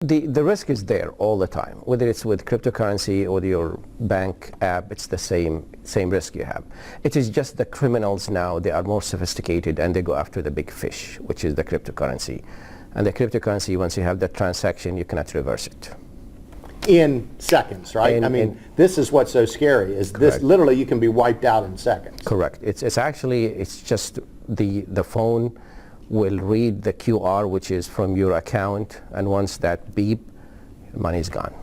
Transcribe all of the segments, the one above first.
The risk is there all the time. Whether it's with cryptocurrency or your bank app, it's the same risk you have. It is just the criminals now, they are more sophisticated and they go after the big fish, which is the cryptocurrency. And the cryptocurrency, once you have that transaction, you cannot reverse it. In seconds, right? This is what's so scary, is correct. This literally you can be wiped out in seconds. Correct. It's actually, it's just the phone will read the QR, which is from your account, and once that beep, money is gone.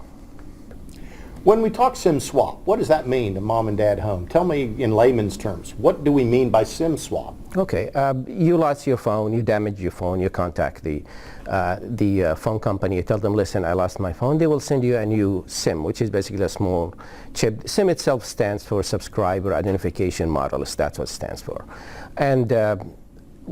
When we talk SIM swap, what does that mean to mom and dad home? Tell me in layman's terms, what do we mean by SIM swap? Okay, you lost your phone, you damage your phone, you contact the phone company, you tell them, listen, I lost my phone. They will send you a new SIM, which is basically a small chip. SIM itself stands for Subscriber Identification Model. That's what it stands for. And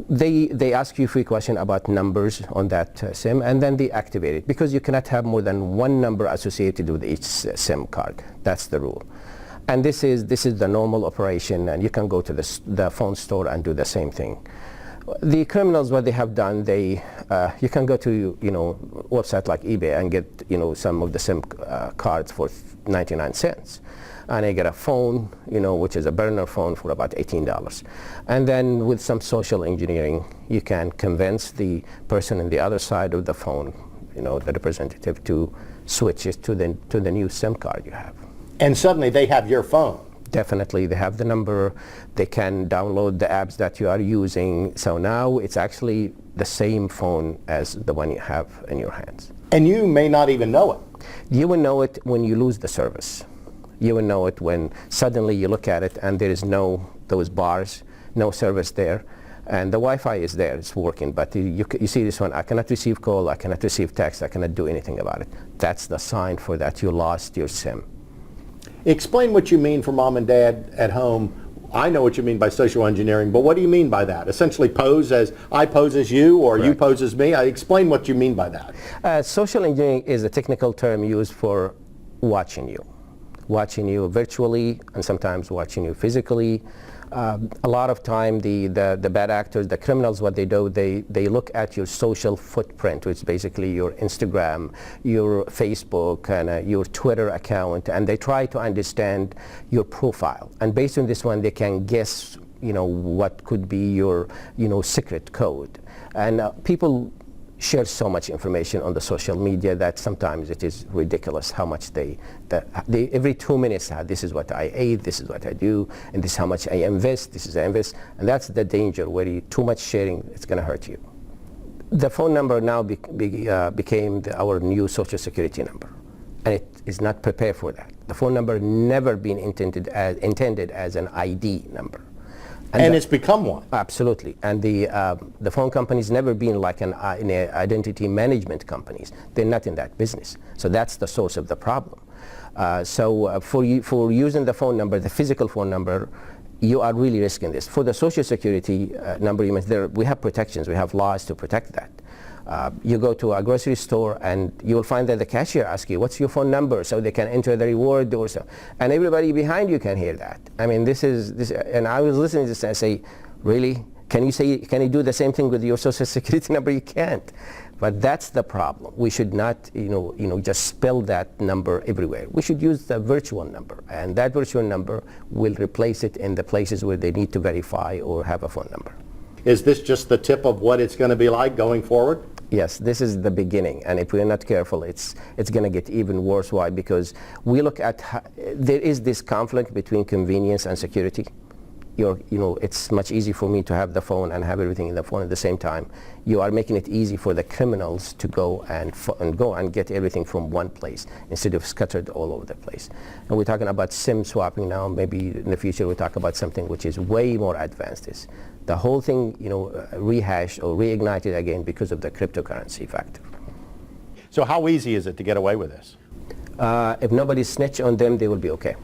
they ask you a few questions about numbers on that SIM, and then they activate it, because you cannot have more than one number associated with each SIM card. That's the rule. And this is the normal operation, and you can go to the phone store and do the same thing. The criminals, what they have done, you can go to website like eBay and get some of the SIM cards for 99 cents. And I get a phone, which is a burner phone, for about $18. And then with some social engineering, you can convince the person on the other side of the phone, the representative, to switch it to the new SIM card you have. And suddenly they have your phone. Definitely, they have the number. They can download the apps that you are using. So now it's actually the same phone as the one you have in your hands. And you may not even know it. You will know it when you lose the service. You will know it when suddenly you look at it and there is those bars, no service there, and the Wi-Fi is there, it's working, but you see this one, I cannot receive call, I cannot receive text, I cannot do anything about it. That's the sign for that you lost your SIM. Explain what you mean for mom and dad at home. I know what you mean by social engineering, but what do you mean by that? Essentially I pose as you, or correct. You pose as me? Explain what you mean by that. Social engineering is a technical term used for watching you virtually, and sometimes watching you physically. A lot of time the bad actors, the criminals, what they do, they look at your social footprint, which is basically your Instagram, your Facebook, and your Twitter account, and they try to understand your profile. And based on this one, they can guess, what could be your, secret code. And people share so much information on the social media that sometimes it is ridiculous how much they every 2 minutes, this is what I ate, this is what I do, and this is how much I invest, this is I invest. And that's the danger, where too much sharing, it's going to hurt you. The phone number now became our new social security number, and it is not prepared for that. The phone number never been intended as an ID number. And it's become one. Absolutely. And the phone companies never been like an identity management companies. They're not in that business. So that's the source of the problem. For using the phone number, the physical phone number, you are really risking this. For the social security number, we have protections. We have laws to protect that. You go to a grocery store and you will find that the cashier asks you, what's your phone number, so they can enter the reward or so. And everybody behind you can hear that. I mean, this, and I was listening to this and I say, really? Can you do the same thing with your social security number? You can't. But that's the problem. We should not, just spell that number everywhere. We should use the virtual number, and that virtual number will replace it in the places where they need to verify or have a phone number. Is this just the tip of what it's going to be like going forward? Yes, this is the beginning, and if we're not careful, it's going to get even worse. Why? Because we look at there is this conflict between convenience and security. It's much easier for me to have the phone and have everything in the phone at the same time. You are making it easy for the criminals to go and get everything from one place instead of scattered all over the place. And we're talking about SIM swapping now. Maybe in the future we'll talk about something which is way more advanced. The whole thing, rehashed or reignited again because of the cryptocurrency factor. So how easy is it to get away with this? If nobody snitch on them, they will be okay.